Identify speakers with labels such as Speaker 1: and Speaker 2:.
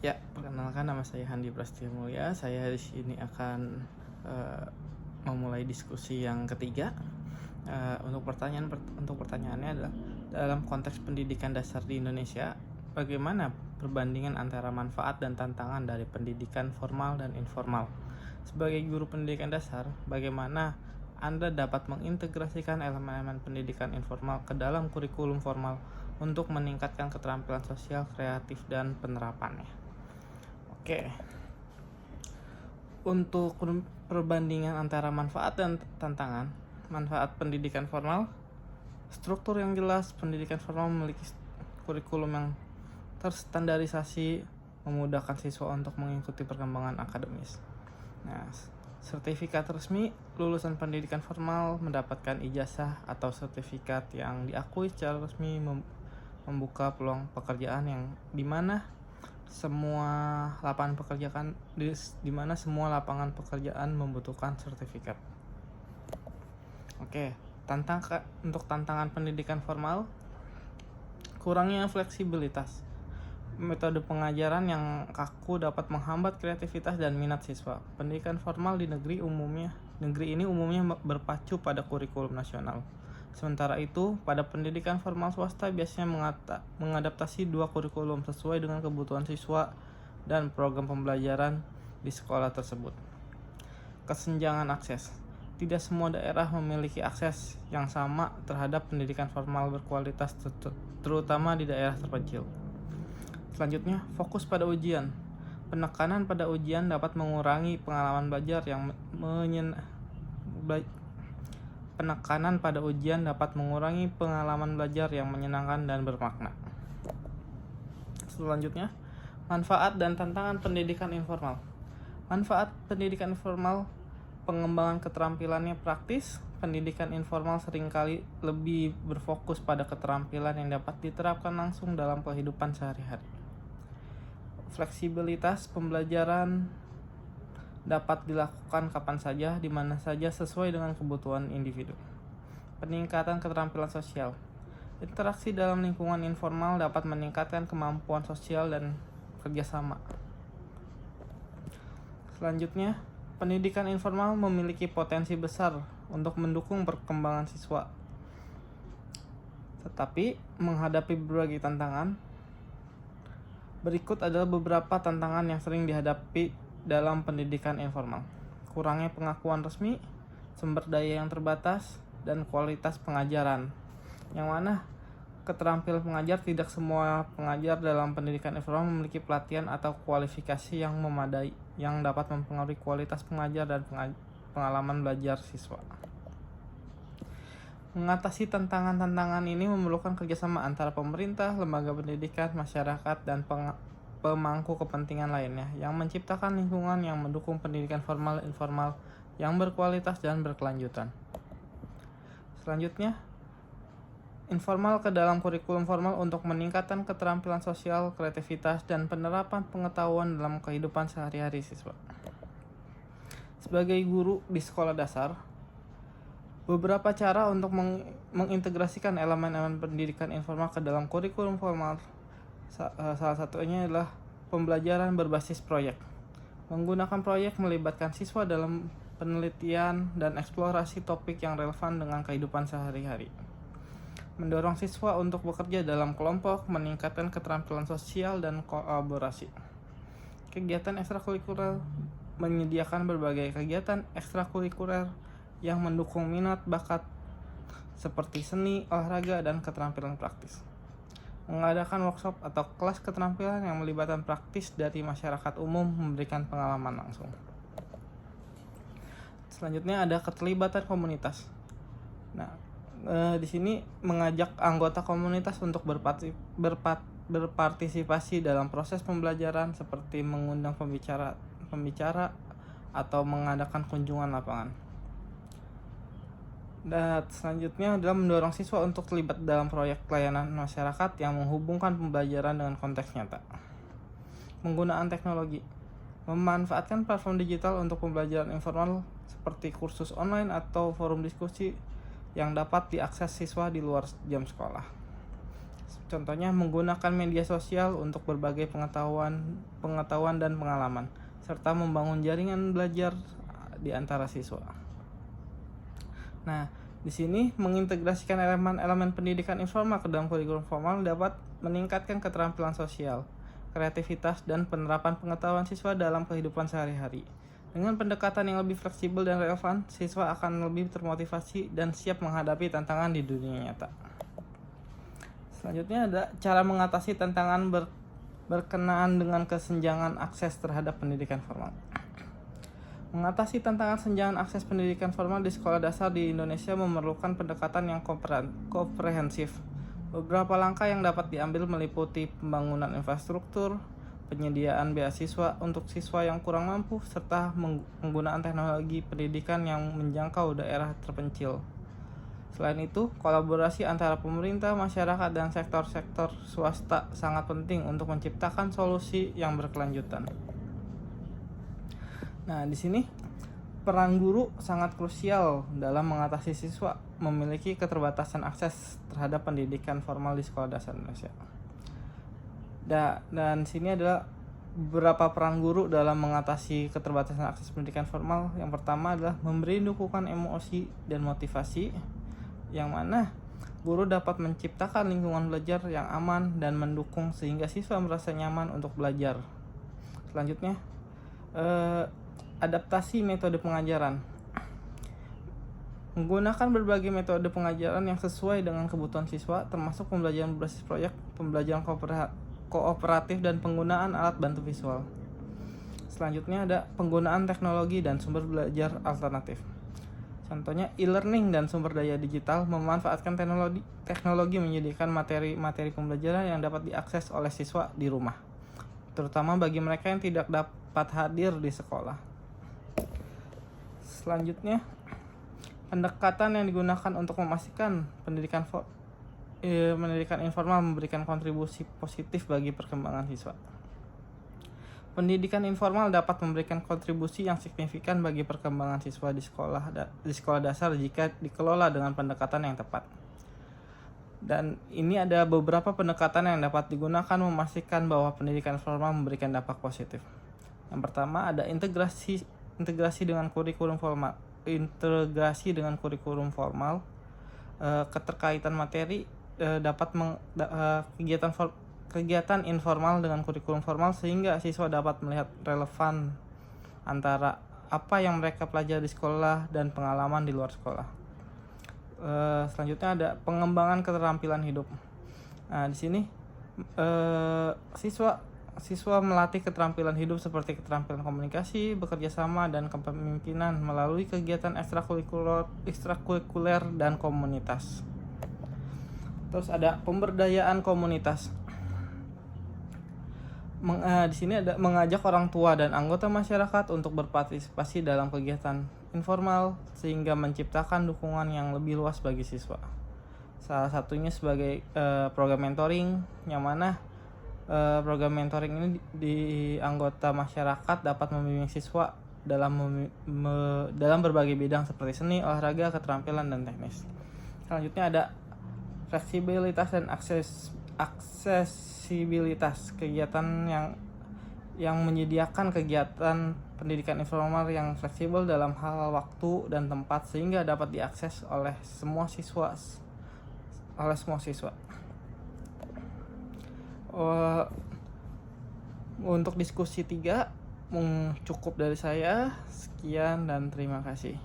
Speaker 1: Ya, perkenalkan nama saya Handi Prasetyo Mulya. Saya di sini akan memulai diskusi yang ketiga. Untuk pertanyaannya adalah dalam konteks pendidikan dasar di Indonesia, bagaimana perbandingan antara manfaat dan tantangan dari pendidikan formal dan informal? Sebagai guru pendidikan dasar, bagaimana Anda dapat mengintegrasikan elemen-elemen pendidikan informal ke dalam kurikulum formal untuk meningkatkan keterampilan sosial, kreatif, dan penerapannya? Oke. Untuk perbandingan antara manfaat dan tantangan, manfaat pendidikan formal, struktur yang jelas. Pendidikan formal memiliki kurikulum yang terstandarisasi, memudahkan siswa untuk mengikuti perkembangan akademis. Nah, sertifikat resmi lulusan pendidikan formal mendapatkan ijazah atau sertifikat yang diakui secara resmi, membuka peluang pekerjaan yang dimana semua lapangan pekerjaan membutuhkan sertifikat. Oke, untuk tantangan pendidikan formal, kurangnya fleksibilitas. Metode pengajaran yang kaku dapat menghambat kreativitas dan minat siswa. Pendidikan formal di negeri ini umumnya berpacu pada kurikulum nasional. Sementara itu, pada pendidikan formal swasta biasanya mengadaptasi dua kurikulum sesuai dengan kebutuhan siswa dan program pembelajaran di sekolah tersebut. Kesenjangan akses. Tidak semua daerah memiliki akses yang sama terhadap pendidikan formal berkualitas, terutama di daerah terpencil. Selanjutnya, fokus pada ujian. Penekanan pada ujian dapat mengurangi pengalaman belajar yang menyenangkan dan bermakna. Selanjutnya, manfaat dan tantangan pendidikan informal. Manfaat pendidikan informal, pengembangan keterampilannya praktis. Pendidikan informal seringkali lebih berfokus pada keterampilan yang dapat diterapkan langsung dalam kehidupan sehari-hari. Fleksibilitas pembelajaran dapat dilakukan kapan saja, di mana saja sesuai dengan kebutuhan individu. Peningkatan keterampilan sosial. Interaksi dalam lingkungan informal dapat meningkatkan kemampuan sosial dan kerjasama. Selanjutnya, pendidikan informal memiliki potensi besar untuk mendukung perkembangan siswa. Tetapi, menghadapi berbagai tantangan, berikut adalah beberapa tantangan yang sering dihadapi dalam pendidikan informal. Kurangnya pengakuan resmi, sumber daya yang terbatas, dan kualitas pengajaran. Yang mana keterampilan pengajar, tidak semua pengajar dalam pendidikan informal memiliki pelatihan atau kualifikasi yang memadai yang dapat mempengaruhi kualitas pengajar dan pengalaman belajar siswa. Mengatasi tantangan-tantangan ini memerlukan kerjasama antara pemerintah, lembaga pendidikan, masyarakat, dan pemangku kepentingan lainnya yang menciptakan lingkungan yang mendukung pendidikan formal informal yang berkualitas dan berkelanjutan. Selanjutnya, informal ke dalam kurikulum formal untuk meningkatkan keterampilan sosial, kreativitas, dan penerapan pengetahuan dalam kehidupan sehari-hari siswa. Sebagai guru di sekolah dasar, beberapa cara untuk mengintegrasikan elemen-elemen pendidikan informal ke dalam kurikulum formal. Salah satunya adalah pembelajaran berbasis proyek. Menggunakan proyek melibatkan siswa dalam penelitian dan eksplorasi topik yang relevan dengan kehidupan sehari-hari. Mendorong siswa untuk bekerja dalam kelompok, meningkatkan keterampilan sosial dan kolaborasi. Kegiatan ekstrakurikuler menyediakan berbagai kegiatan ekstrakurikuler yang mendukung minat bakat seperti seni, olahraga, dan keterampilan praktis. Mengadakan workshop atau kelas keterampilan yang melibatkan praktis dari masyarakat umum, memberikan pengalaman langsung. Selanjutnya ada keterlibatan komunitas. Nah, di sini mengajak anggota komunitas untuk berpartisipasi dalam proses pembelajaran seperti mengundang pembicara atau mengadakan kunjungan lapangan. Dan selanjutnya adalah mendorong siswa untuk terlibat dalam proyek pelayanan masyarakat yang menghubungkan pembelajaran dengan konteks nyata. Penggunaan teknologi. Memanfaatkan platform digital untuk pembelajaran informal seperti kursus online atau forum diskusi yang dapat diakses siswa di luar jam sekolah. Contohnya menggunakan media sosial untuk berbagai pengetahuan dan pengalaman, serta membangun jaringan belajar di antara siswa. Nah, di sini mengintegrasikan elemen-elemen pendidikan informal ke dalam kurikulum formal dapat meningkatkan keterampilan sosial, kreativitas, dan penerapan pengetahuan siswa dalam kehidupan sehari-hari. Dengan pendekatan yang lebih fleksibel dan relevan, siswa akan lebih termotivasi dan siap menghadapi tantangan di dunia nyata. Selanjutnya ada cara mengatasi tantangan berkenaan dengan kesenjangan akses terhadap pendidikan formal. Mengatasi tantangan senjangan akses pendidikan formal di sekolah dasar di Indonesia memerlukan pendekatan yang komprehensif. Beberapa langkah yang dapat diambil meliputi pembangunan infrastruktur, penyediaan beasiswa untuk siswa yang kurang mampu, serta penggunaan teknologi pendidikan yang menjangkau daerah terpencil. Selain itu, kolaborasi antara pemerintah, masyarakat, dan sektor-sektor swasta sangat penting untuk menciptakan solusi yang berkelanjutan. Nah, di sini peran guru sangat krusial dalam mengatasi siswa memiliki keterbatasan akses terhadap pendidikan formal di sekolah dasar Indonesia. Dan sini adalah beberapa peran guru dalam mengatasi keterbatasan akses pendidikan formal. Yang pertama adalah memberi dukungan emosi dan motivasi, yang mana guru dapat menciptakan lingkungan belajar yang aman dan mendukung sehingga siswa merasa nyaman untuk belajar. Selanjutnya, adaptasi metode pengajaran. Menggunakan berbagai metode pengajaran yang sesuai dengan kebutuhan siswa, termasuk pembelajaran berbasis proyek, pembelajaran kooperatif, dan penggunaan alat bantu visual. Selanjutnya ada penggunaan teknologi dan sumber belajar alternatif. Contohnya e-learning dan sumber daya digital memanfaatkan teknologi menyediakan materi-materi pembelajaran yang dapat diakses oleh siswa di rumah, terutama bagi mereka yang tidak dapat hadir di sekolah. Selanjutnya, pendekatan yang digunakan untuk memastikan pendidikan informal memberikan kontribusi positif bagi perkembangan siswa. Pendidikan informal dapat memberikan kontribusi yang signifikan bagi perkembangan siswa di sekolah dasar jika dikelola dengan pendekatan yang tepat. Dan ini ada beberapa pendekatan yang dapat digunakan memastikan bahwa pendidikan formal memberikan dampak positif. Yang pertama ada integrasi dengan kurikulum formal. Keterkaitan materi dapat kegiatan informal dengan kurikulum formal sehingga siswa dapat melihat relevan antara apa yang mereka pelajari di sekolah dan pengalaman di luar sekolah. Selanjutnya ada pengembangan keterampilan hidup. Nah, di sini siswa melatih keterampilan hidup seperti keterampilan komunikasi, bekerja sama, dan kepemimpinan melalui kegiatan ekstrakurikuler dan komunitas. Terus ada pemberdayaan komunitas. Di sini ada mengajak orang tua dan anggota masyarakat untuk berpartisipasi dalam kegiatan informal sehingga menciptakan dukungan yang lebih luas bagi siswa. Salah satunya sebagai program mentoring, yang mana program mentoring ini di anggota masyarakat dapat membimbing siswa dalam berbagai bidang seperti seni, olahraga, keterampilan, dan teknis. Selanjutnya ada fleksibilitas dan aksesibilitas, kegiatan yang menyediakan kegiatan pendidikan informal yang fleksibel dalam hal waktu dan tempat sehingga dapat diakses oleh semua siswa. Untuk diskusi 3 cukup dari saya. Sekian dan terima kasih.